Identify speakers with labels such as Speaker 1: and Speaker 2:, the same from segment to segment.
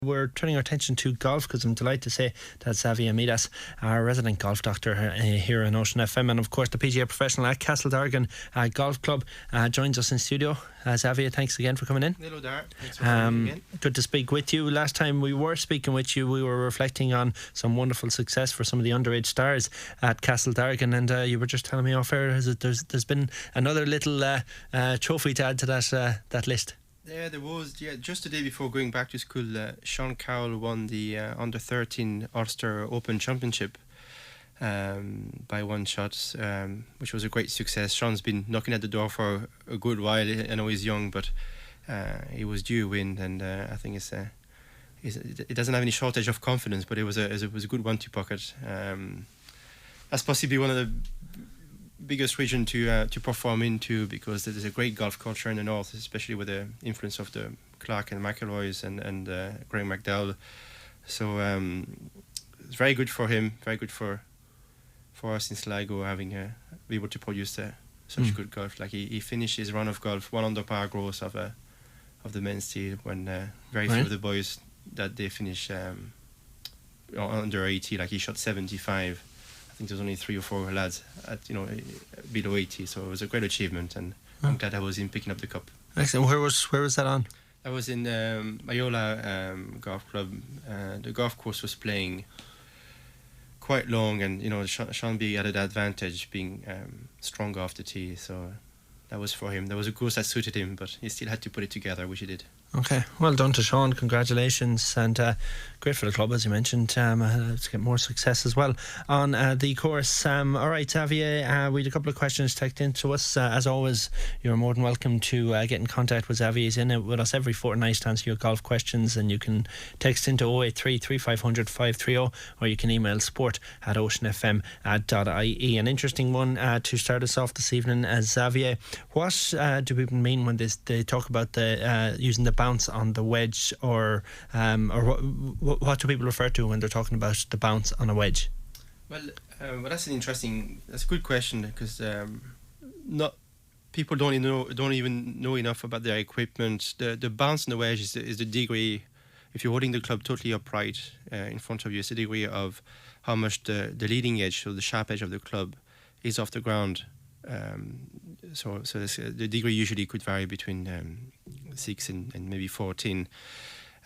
Speaker 1: We're turning our attention to golf because I'm delighted to say that Xavier Medas, our resident golf doctor here in Ocean FM, and of course the PGA professional at Dargan Golf Club, joins us in studio. Xavier, thanks again for coming in.
Speaker 2: Hello there. Thanks for having me again.
Speaker 1: Good to speak with you. Last time we were speaking with you, we were reflecting on some wonderful success for some of the underage stars at Dargan, and you were just telling me off air there's been another little trophy to add to that list.
Speaker 2: Yeah, there was. Yeah, just the day before going back to school, Sean Carroll won the under 13 Ulster Open Championship by one shot, which was a great success. Sean's been knocking at the door for a good while. I know he's young, but he was due a win, and I think it doesn't have any shortage of confidence. But it was a good one to pocket. That's possibly one of the biggest region to perform into, because there's a great golf culture in the north, especially with the influence of the Clark and McIlroys and Graham McDowell. So it's very good for him, very good for us in Sligo, having be able to produce such good golf. Like he finished his run of golf 1 under par gross of the men's team, when very few of the boys that they finish under 80. Like he shot 75. I think there's only 3 or 4 lads at below 80, so it was a great achievement, and I'm glad I was in picking up the cup.
Speaker 1: Excellent. Where was that on?
Speaker 2: That was in Mayola Golf Club. The golf course was playing quite long, and Sean B had an advantage being strong off the tee, so that was for him. There was a course that suited him, but he still had to put it together, which he did.
Speaker 1: Okay, well done to Sean, congratulations, and great for the club, as you mentioned, to get more success as well on the course. Alright, Xavier, we had a couple of questions texted in to us. As always, you're more than welcome to get in contact with Xavier. He's in it with us every fortnight to answer your golf questions, and you can text into 083 3500 530, or you can email sport@oceanfm.ie. An interesting one to start us off this evening, Xavier. What do people mean when they talk about using the bounce on the wedge, or what do people refer to when they're talking about the bounce on a wedge?
Speaker 2: Well, that's a good question, because not people don't even know enough about their equipment. The bounce on the wedge is the degree. If you're holding the club totally upright in front of you, it's the degree of how much the leading edge, so the sharp edge of the club, is off the ground. So the degree usually could vary between 6 and maybe 14.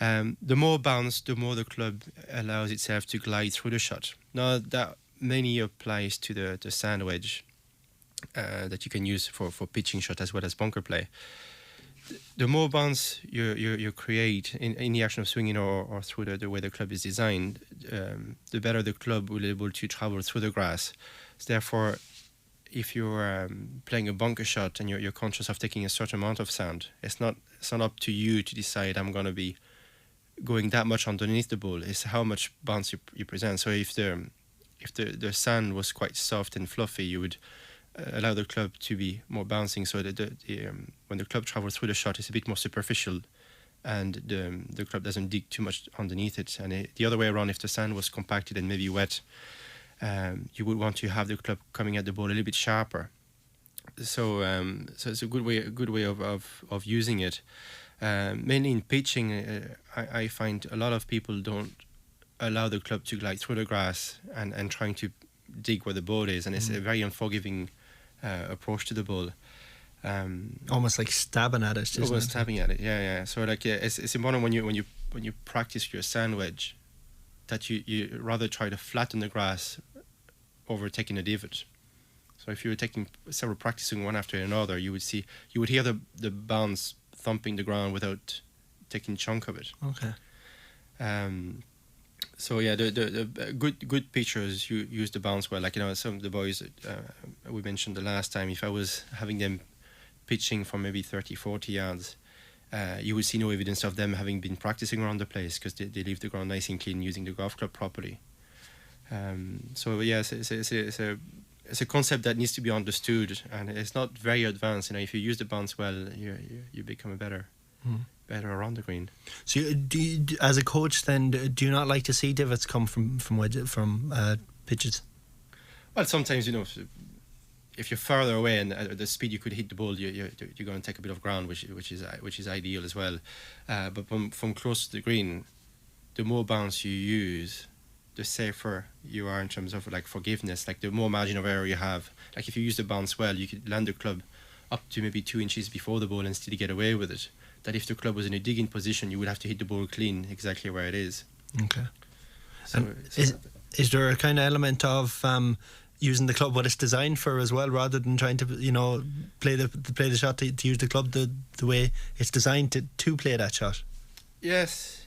Speaker 2: The more bounce, the more the club allows itself to glide through the shot. Now, that mainly applies to the sand wedge that you can use for pitching shot as well as bunker play. The more bounce you create in the action of swinging or through the way the club is designed, the better the club will be able to travel through the grass. So therefore, if you're playing a bunker shot and you're conscious of taking a certain amount of sand, it's not up to you to decide I'm going to be going that much underneath the ball. It's how much bounce you present. So if the sand was quite soft and fluffy, you would allow the club to be more bouncing, so that when the club travels through the shot, it's a bit more superficial, and the club doesn't dig too much underneath it. And the other way around, if the sand was compacted and maybe wet, you would want to have the club coming at the ball a little bit sharper. So it's a good way of using it. Mainly in pitching, I find a lot of people don't allow the club to glide through the grass and trying to dig where the ball is, and it's a very unforgiving approach to the ball.
Speaker 1: Almost like stabbing at it.
Speaker 2: Almost stabbing at it. Yeah. So it's important when you practice your sand wedge, that you rather try to flatten the grass over taking a divot. So if you were taking several practicing one after another, you would hear the bounce thumping the ground without taking a chunk of it.
Speaker 1: Okay.
Speaker 2: So yeah, the good pitchers use the bounce well. Like some of the boys we mentioned the last time, if I was having them pitching from maybe 30-40 yards, you would see no evidence of them having been practicing around the place, because they leave the ground nice and clean using the golf club properly. So yeah, it's a concept that needs to be understood, and it's not very advanced. If you use the bounce well, you become a better around the green.
Speaker 1: So as a coach, then, do you not like to see divots come from pitches?
Speaker 2: Well, sometimes if you're further away and at the speed you could hit the ball, you're going to take a bit of ground, which is ideal as well. But from close to the green, the more bounce you use, the safer you are in terms of like forgiveness. Like the more margin of error you have. Like if you use the bounce well, you could land the club up to maybe 2 inches before the ball and still get away with it. That if the club was in a digging position, you would have to hit the ball clean exactly where it is.
Speaker 1: Okay.
Speaker 2: So,
Speaker 1: and is there a kind of element of using the club what it's designed for as well, rather than trying to play the shot to use the club the way it's designed to play that shot?
Speaker 2: Yes.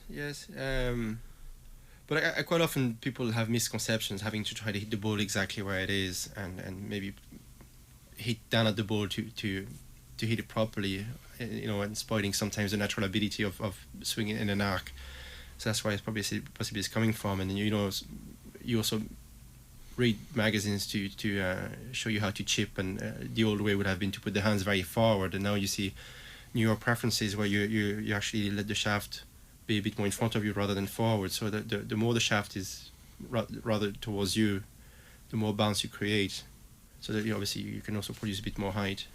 Speaker 2: But I quite often people have misconceptions, having to try to hit the ball exactly where it is, and maybe hit down at the ball to hit it properly, and spoiling sometimes the natural ability of swinging in an arc. So that's where it's possibly is coming from. And you also read magazines to show you how to chip, and the old way would have been to put the hands very forward, and now you see newer preferences where you actually let the shaft be a bit more in front of you rather than forward. So the more the shaft is rather towards you, the more bounce you create. So that obviously you can also produce a bit more height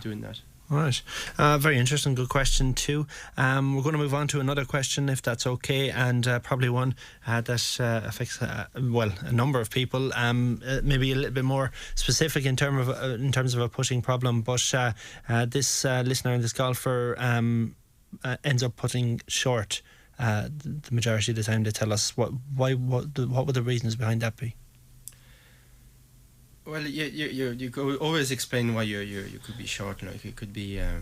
Speaker 2: doing that.
Speaker 1: All right. Very interesting. Good question too. We're going to move on to another question, if that's okay, and probably one that affects a number of people. Maybe a little bit more specific in terms of a putting problem. But this listener and this golfer ends up putting short the majority of the time. They tell us what would the reasons behind that be?
Speaker 2: Well, you could always explain why you could be short. Like it could be, at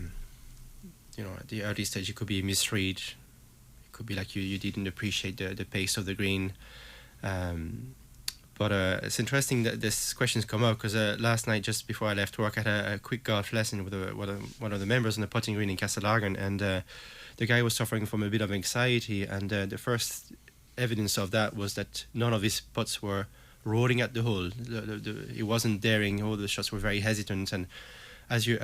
Speaker 2: the early stage, it could be a misread. It could be like you didn't appreciate the pace of the green. But it's interesting that this question's come up because last night, just before I left work, I had a quick golf lesson with one of the members on the putting green in Dargan, and the guy was suffering from a bit of anxiety, and the first evidence of that was that none of his putts were rolling at the hole. He wasn't daring. All the shots were very hesitant, and as you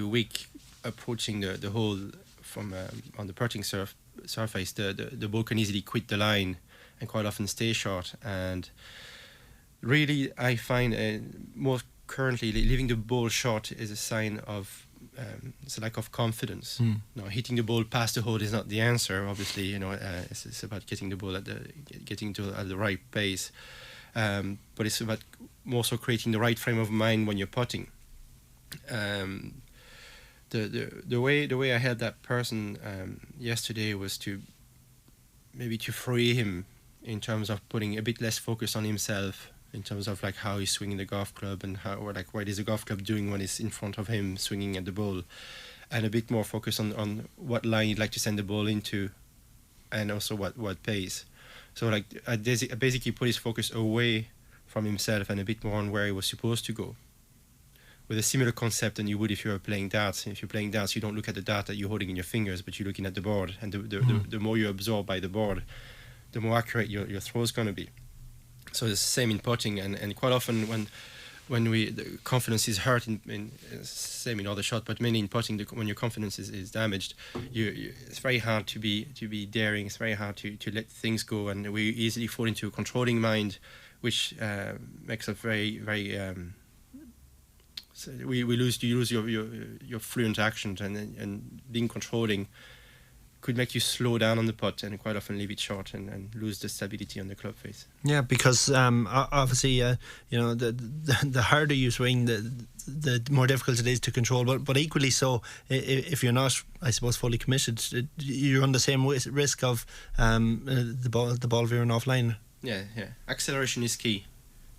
Speaker 2: weak approaching the hole from on the putting surface, the ball can easily quit the line and quite often stay short. And really, I find more currently leaving the ball short is a sign of it's a lack of confidence. Hitting the ball past the hole is not the answer. Obviously, it's about getting the ball at the right pace. But it's about more so creating the right frame of mind when you're putting. The way I had that person yesterday was to free him in terms of putting a bit less focus on himself, in terms of like how he's swinging the golf club and what is the golf club doing when it's in front of him swinging at the ball, and a bit more focus on what line you'd like to send the ball into, and also what pace. So like I basically put his focus away from himself and a bit more on where he was supposed to go, with a similar concept than you would if you were playing darts. If you're playing darts, you don't look at the dart that you're holding in your fingers, but you're looking at the board, and the more you absorb by the board, the more accurate your throw is going to be. So it's the same in putting, and quite often when the confidence is hurt, in same in other shot, but mainly in putting, when your confidence is damaged, it's very hard to be daring. It's very hard to let things go, and we easily fall into a controlling mind, which makes us very very. So you lose your fluent action, and being controlling could make you slow down on the putt and quite often leave it short and lose the stability on the club face.
Speaker 1: Yeah, because obviously, the harder you swing, the more difficult it is to control. But equally so, if you're not, I suppose, fully committed, you're on the same risk of the ball veering offline.
Speaker 2: Yeah. Acceleration is key.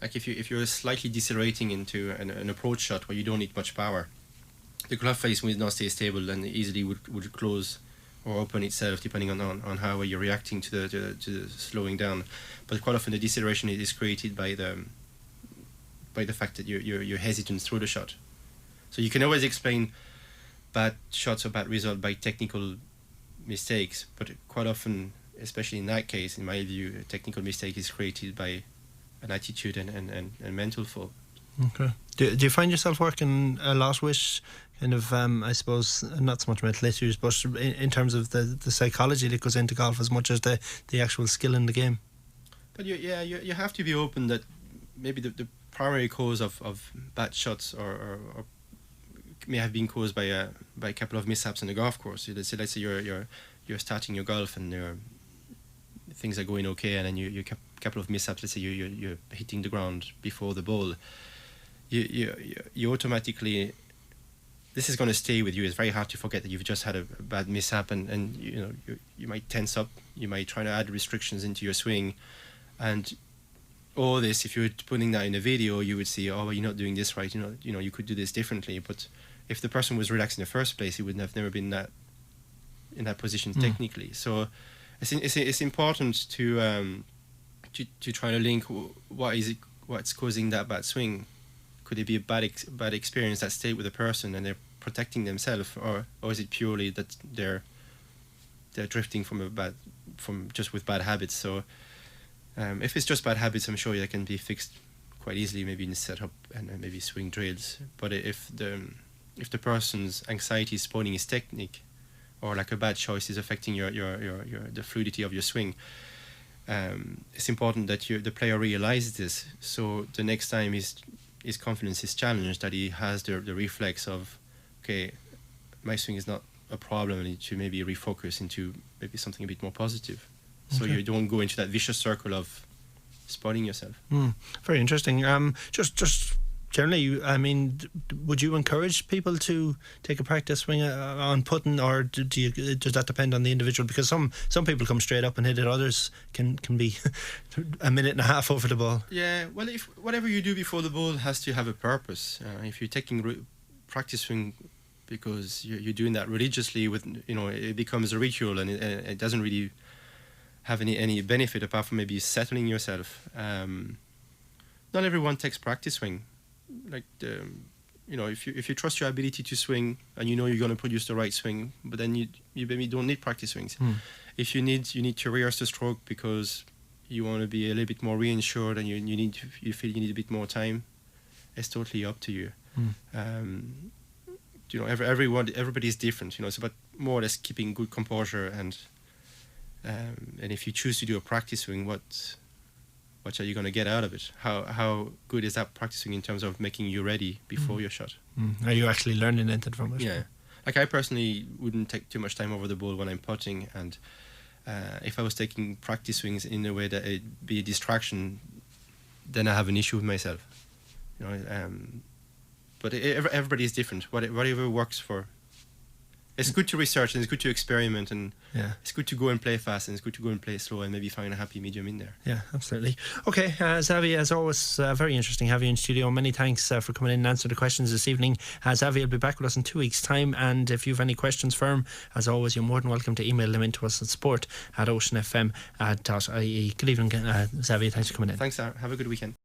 Speaker 2: Like if you're slightly decelerating into an approach shot where you don't need much power, the club face will not stay stable and easily would close or open itself, depending on how you're reacting to the slowing down. But quite often the deceleration is created by the fact that you're hesitant through the shot. So you can always explain bad shots or bad result by technical mistakes, but quite often, especially in that case, in my view, a technical mistake is created by an attitude and mental fault.
Speaker 1: Okay. Do you find yourself working a lot with kind of, I suppose, not so much mental issues, but in terms of the psychology that goes into golf as much as the actual skill in the game?
Speaker 2: But you have to be open that maybe the primary cause of bad shots or may have been caused by a couple of mishaps on the golf course. Let's say you're you're starting your golf and things are going okay, and then you couple of mishaps. Let's say you're hitting the ground before the ball. You automatically, this is going to stay with you. It's very hard to forget that you've just had a bad mishap, and you might tense up. You might try to add restrictions into your swing, and all this. If you were putting that in a video, you would see, oh, well, you're not doing this right. You could do this differently. But if the person was relaxed in the first place, he would have never been in that position technically. So it's important to try to link what's causing that bad swing. Could it be a bad experience that stayed with the person and they're protecting themselves, or is it purely that they're drifting from just with bad habits? So if it's just bad habits, I'm sure they can be fixed quite easily, maybe in setup and maybe swing drills. But if the person's anxiety is spoiling his technique, or like a bad choice is affecting the fluidity of your swing, it's important that the player realizes this. So the next time his confidence is challenged, that he has the reflex of, okay, my swing is not a problem, I need to maybe refocus into maybe something a bit more positive. So you don't go into that vicious circle of spoiling yourself.
Speaker 1: Very interesting. Just generally, I mean, would you encourage people to take a practice swing on putting, or does that depend on the individual? Because some people come straight up and hit it, others can be a minute and a half over the ball.
Speaker 2: Yeah, well, if whatever you do before the ball has to have a purpose. If you're taking practice swing because you're doing that religiously, it becomes a ritual, and it doesn't really have any benefit apart from maybe settling yourself. Not everyone takes practice swing. Like if you trust your ability to swing and you're going to produce the right swing, but then you maybe don't need practice swings. If you need to rehearse the stroke because you want to be a little bit more reinsured and you feel you need a bit more time, it's totally up to you. Everybody's different. It's about more or less keeping good composure, and if you choose to do a practice swing, what are you going to get out of it? How good is that practicing in terms of making you ready before your shot?
Speaker 1: Are you actually learning anything from it?
Speaker 2: Yeah. Like, I personally wouldn't take too much time over the ball when I'm putting, and if I was taking practice swings in a way that it'd be a distraction, then I have an issue with myself. But everybody is different. Whatever works for. It's good to research, and it's good to experiment, and it's good to go and play fast, and it's good to go and play slow, and maybe find a happy medium in there.
Speaker 1: Yeah, absolutely. Okay, Xavier, as always, very interesting having you in studio. Many thanks for coming in and answering the questions this evening. Xavier will be back with us in 2 weeks' time, and if you have any questions for him, as always, you're more than welcome to email them in to us at sport@oceanfm.ie. Good evening, Xavier. Thanks for coming in.
Speaker 2: Thanks, Sarah. Have a good weekend.